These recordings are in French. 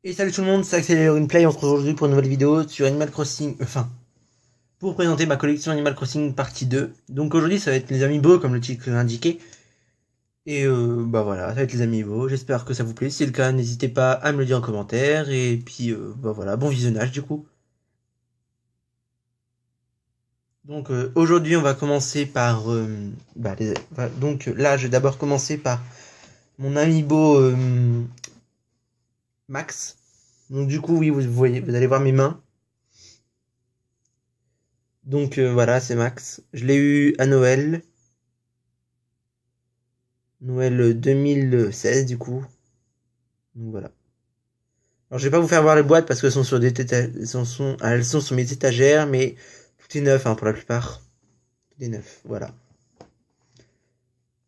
Et salut tout le monde, c'est Axel Gameplay, on se retrouve aujourd'hui pour une nouvelle vidéo sur Animal Crossing, pour présenter ma collection Animal Crossing partie 2. Donc aujourd'hui ça va être les amiibo comme le titre l'indiquait. Et bah voilà, ça va être les amiibo, j'espère que ça vous plaît. Si c'est le cas, n'hésitez pas à me le dire en commentaire. Et puis bah voilà, bon visionnage du coup. Donc aujourd'hui on va commencer par... donc là je vais d'abord commencer par mon amiibo Max. Donc du coup oui, vous voyez, vous allez voir mes mains. Donc voilà, c'est Max. Je l'ai eu à Noël. Noël 2016 du coup. Donc voilà. Alors je vais pas vous faire voir les boîtes parce qu'elles sont sur elles sont sur mes étagères, mais tout est neuf hein, pour la plupart. Tout est neuf, voilà.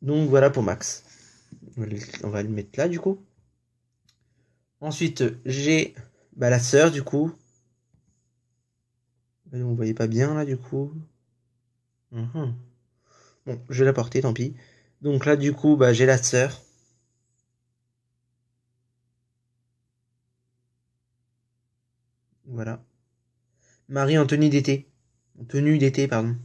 Donc voilà pour Max. On va le mettre là du coup. Ensuite j'ai la sœur du coup. Vous voyez pas bien là du coup. Mhm. Bon, je vais la porter, tant pis. Donc là du coup j'ai la sœur. Voilà. Marie en tenue d'été. En tenue d'été, pardon.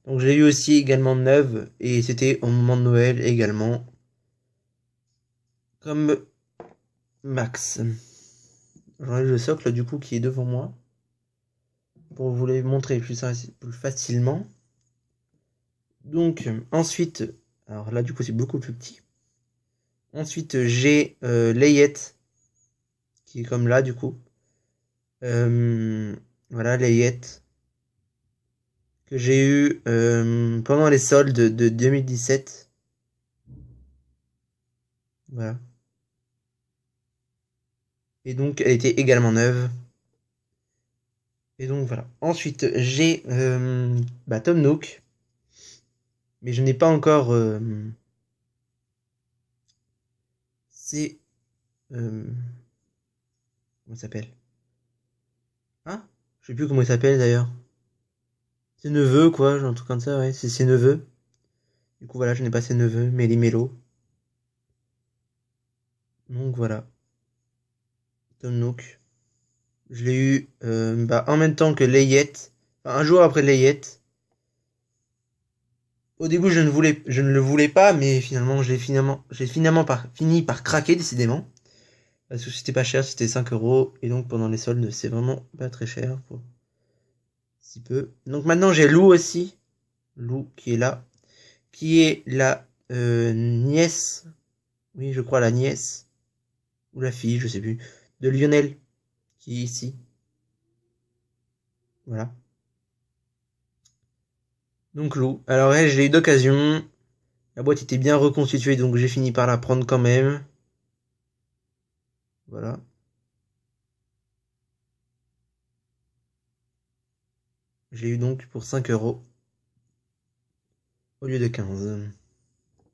Donc j'ai eu aussi également neuve et c'était au moment de Noël également. Comme Max. J'enlève le socle du coup qui est devant moi pour vous les montrer plus facilement. Donc ensuite, alors là du coup c'est beaucoup plus petit. Ensuite j'ai Layette qui est comme là du coup. Voilà Layette que j'ai eu pendant les soldes de 2017. Voilà. Et donc elle était également neuve. Et donc voilà. Ensuite j'ai Tom Nook. Mais je n'ai pas encore... c'est... comment ça s'appelle? Ah, je sais plus comment il s'appelle d'ailleurs. Ses neveux, quoi, genre un truc comme ça, ouais, c'est ses neveux. Du coup, voilà, je n'ai pas ses neveux, mais les mélos. Donc voilà, Tom Nook. Je l'ai eu en même temps que Layette. Enfin, un jour après Layette. Au début, je ne le voulais pas, mais finalement, fini par craquer, décidément. Parce que c'était pas cher, c'était 5 euros. Et donc, pendant les soldes, c'est vraiment pas très cher. Pour si peu. Donc maintenant, j'ai Lou aussi. Lou qui est là. Qui est la nièce. Oui, je crois la nièce. Ou la fille, je sais plus. De Lionel. Qui est ici. Voilà. Donc Lou. Alors elle, je l'ai eu d'occasion. La boîte était bien reconstituée, donc j'ai fini par la prendre quand même. Voilà. Je l'ai eu donc pour 5 euros. Au lieu de 15.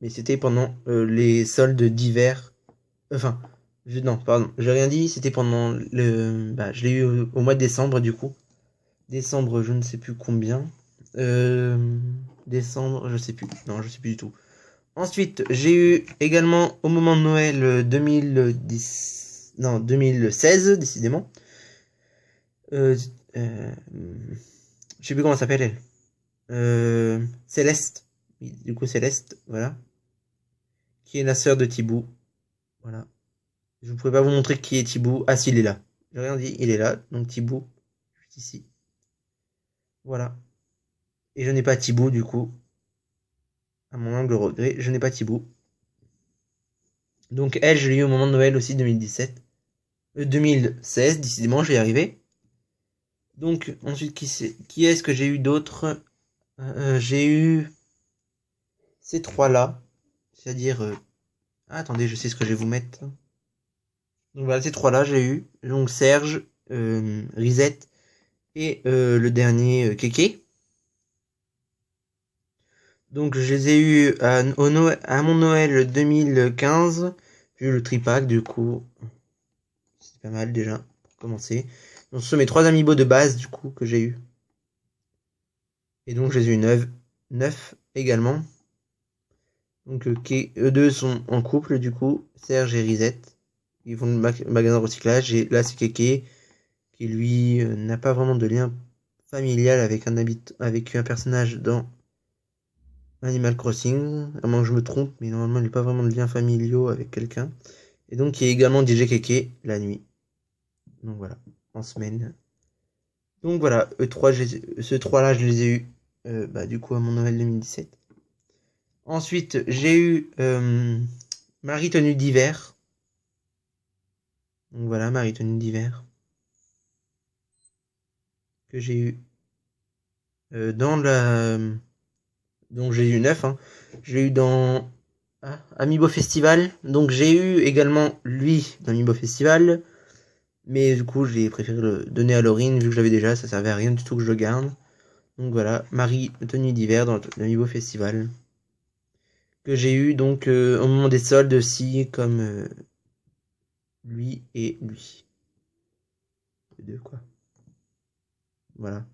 Mais c'était pendant les soldes d'hiver. Enfin, non, pardon, j'ai rien dit. C'était pendant le... je l'ai eu au mois de décembre du coup. Décembre, je ne sais plus combien. Euh, décembre, je sais plus. Non, je sais plus du tout. Ensuite, j'ai eu également au moment de Noël 2010, non 2016 décidément. Euh, euh, je sais plus comment elle s'appelle elle. Céleste. Oui, du coup Céleste, voilà. Qui est la sœur de Thibaut. Voilà. Je ne pourrais pas vous montrer qui est Thibaut. Ah si, il est là. J'ai rien dit, il est là. Donc Thibaut, juste ici. Voilà. Et je n'ai pas Thibaut du coup. À mon humble regret, je n'ai pas Thibaut. Donc elle, je l'ai eu au moment de Noël aussi 2017. 2016, décidément, je vais y arriver. Donc ensuite, qui est-ce que j'ai eu d'autres? J'ai eu ces trois-là. C'est-à-dire... ah, attendez, je sais ce que je vais vous mettre. Donc voilà, ces trois-là, j'ai eu. Donc Serge, Risette et le dernier, Kéké. Donc je les ai eu à mon Noël 2015. J'ai eu le tripack, du coup. C'est pas mal déjà, pour commencer. Donc ce sont mes trois amiibo de base, du coup, que j'ai eu. Et donc je les ai eu neuf également. Donc eux deux sont en couple, du coup, Serge et Risette. ils font le magasin de recyclage. Et là, c'est Kéké, qui lui n'a pas vraiment de lien familial avec avec un personnage dans Animal Crossing, à moins que je me trompe, mais normalement il n'a pas vraiment de liens familiaux avec quelqu'un. Et donc il y a également DJ Kéké la nuit. Donc voilà, en semaine. Donc voilà, ce 3 là je les ai eu du coup à mon Noël 2017. Ensuite j'ai eu Marie tenue d'hiver. Donc voilà, Marie tenue d'hiver. Que j'ai eu dans la... Donc j'ai eu 9, hein. J'ai eu dans Amiibo Festival. Donc j'ai eu également lui dans Amiibo Festival. Mais du coup j'ai préféré le donner à Laurine vu que je l'avais déjà. Ça servait à rien du tout que je le garde. Donc voilà, Marie tenue d'hiver dans l'Amiibo Festival. Que j'ai eu donc au moment des soldes aussi comme lui et lui. Les deux quoi. Voilà.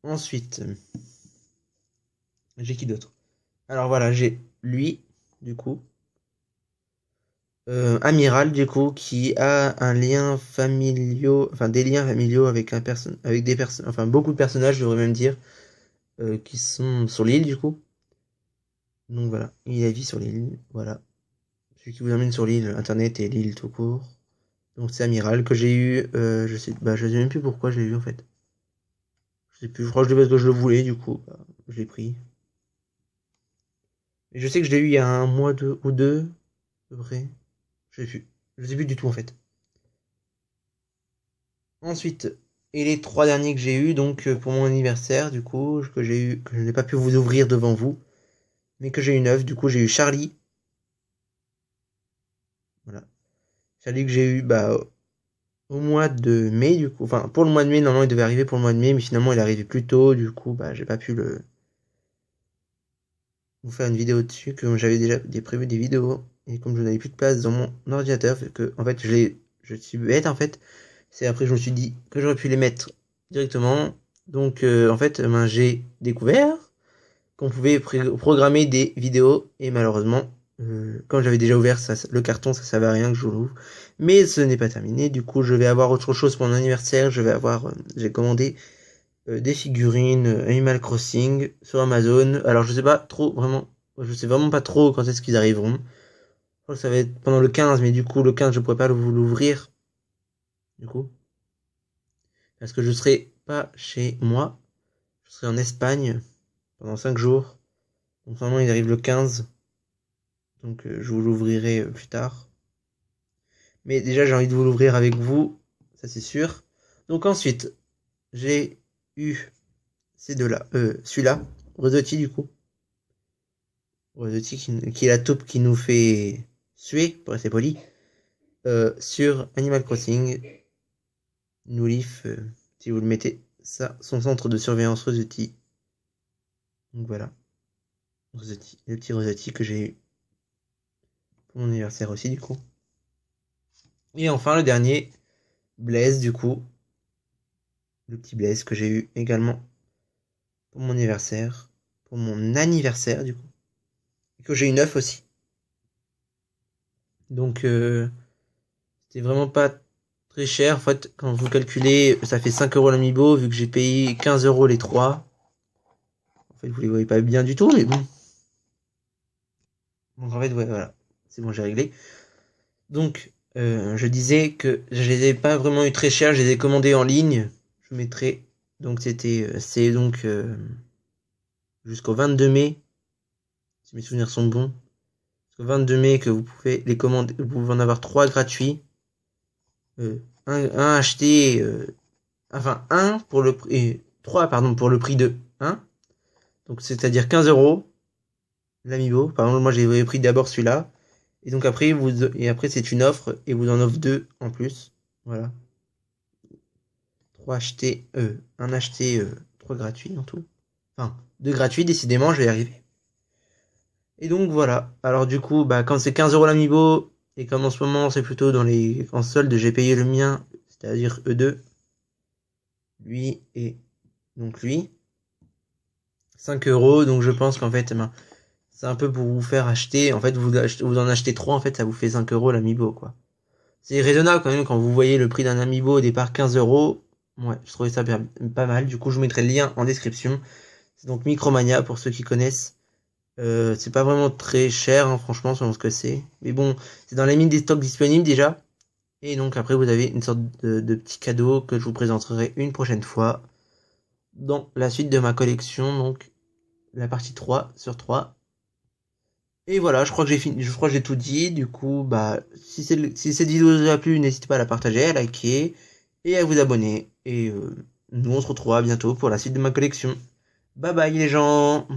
Ensuite, j'ai qui d'autre? Alors voilà, j'ai lui, du coup. Amiral, du coup, qui a un lien familiaux, enfin des liens familiaux avec avec des personnes, enfin beaucoup de personnages, je devrais même dire, qui sont sur l'île, du coup. Donc voilà, il a vie sur l'île, voilà. Celui qui vous emmène sur l'île, internet et l'île tout court. Donc c'est Amiral que j'ai eu, je sais même plus pourquoi je l'ai eu en fait. Je sais plus, je crois que je l'ai parce que je le voulais, du coup, je l'ai pris. Et je sais que je l'ai eu il y a un mois ou deux, à peu près. Je sais plus. Je sais plus du tout en fait. Ensuite, et les 3 derniers que j'ai eu donc pour mon anniversaire, du coup, que je n'ai pas pu vous ouvrir devant vous, mais que j'ai eu 9, du coup j'ai eu Charlie. Voilà. Charlie que j'ai eu au mois de mai, du coup. Enfin, pour le mois de mai, normalement il devait arriver pour le mois de mai, mais finalement il est arrivé plus tôt, du coup, j'ai pas pu vous faire une vidéo dessus, que j'avais déjà prévu des vidéos, et comme je n'avais plus de place dans mon ordinateur, que en fait je suis bête en fait. C'est après que je me suis dit que j'aurais pu les mettre directement. Donc en fait, j'ai découvert qu'on pouvait programmer des vidéos et malheureusement, quand j'avais déjà ouvert le carton, ça servait à rien que je l'ouvre. Mais ce n'est pas terminé. Du coup, je vais avoir autre chose pour mon anniversaire. J'ai commandé des figurines Animal Crossing sur Amazon. Alors je sais pas trop vraiment, je sais vraiment pas trop quand est-ce qu'ils arriveront. Je crois que ça va être pendant le 15, mais du coup le 15 je pourrais pas vous l'ouvrir. Du coup, parce que je serai pas chez moi. Je serai en Espagne pendant 5 jours. Donc normalement il arrive le 15. Donc je vous l'ouvrirai plus tard. Mais déjà j'ai envie de vous l'ouvrir avec vous, ça c'est sûr. Donc ensuite, j'ai eu ces deux-là. Celui-là, Rosotti du coup. Rosotti qui est la taupe qui nous fait suer, pour rester poli. Sur Animal Crossing. New Leaf, si vous le mettez, ça, son centre de surveillance Rosotti. Donc voilà. Rosotti, le petit Rosotti que j'ai eu pour mon anniversaire aussi du coup. Et enfin le dernier, Blaise du coup. Le petit Blaise que j'ai eu également pour mon anniversaire. Pour mon anniversaire du coup. Et que j'ai eu 9 aussi. Donc c'était vraiment pas très cher. En fait, quand vous calculez, ça fait 5 € l'amiibo, vu que j'ai payé 15 € les 3. En fait, vous les voyez pas bien du tout, mais bon. Donc en fait, ouais, voilà. C'est bon, j'ai réglé. Donc, je disais que je les ai pas vraiment eu très cher, je les ai commandés en ligne. Je mettrai. Donc c'est donc jusqu'au 22 mai, si mes souvenirs sont bons. Jusqu'au 22 mai que vous pouvez les commander, vous pouvez en avoir 3 gratuits. Un acheté, enfin un pour le prix, 3 pardon pour le prix de 1. Donc c'est-à-dire 15 € l'amiibo. Par exemple, moi j'ai pris d'abord celui-là. Et donc après c'est une offre et vous en offre 2 en plus. Voilà. 3 achetés, un acheté, 3 gratuits en tout. Enfin, 2 gratuits, décidément, je vais y arriver. Et donc voilà. Alors du coup, quand c'est 15 € l'amiibo, et comme en ce moment c'est plutôt en solde, j'ai payé le mien, c'est-à-dire E2, lui et donc lui, 5 €. Donc je pense qu'en fait, C'est un peu pour vous faire acheter. En fait, vous en achetez 3, en fait, ça vous fait 5 euros l'amiibo, quoi. C'est raisonnable quand même quand vous voyez le prix d'un amiibo au départ 15 euros. Ouais, je trouvais ça pas mal. Du coup, je vous mettrai le lien en description. C'est donc Micromania pour ceux qui connaissent. C'est pas vraiment très cher, hein, franchement, selon ce que c'est. Mais bon, c'est dans la mine des stocks disponibles déjà. Et donc après, vous avez une sorte de petit cadeau que je vous présenterai une prochaine fois dans la suite de ma collection, donc la partie 3 sur 3. Et voilà, je crois que j'ai fini, je crois que j'ai tout dit. Du coup, bah, si cette vidéo vous a plu, n'hésitez pas à la partager, à liker et à vous abonner. Et nous, on se retrouvera bientôt pour la suite de ma collection. Bye bye les gens!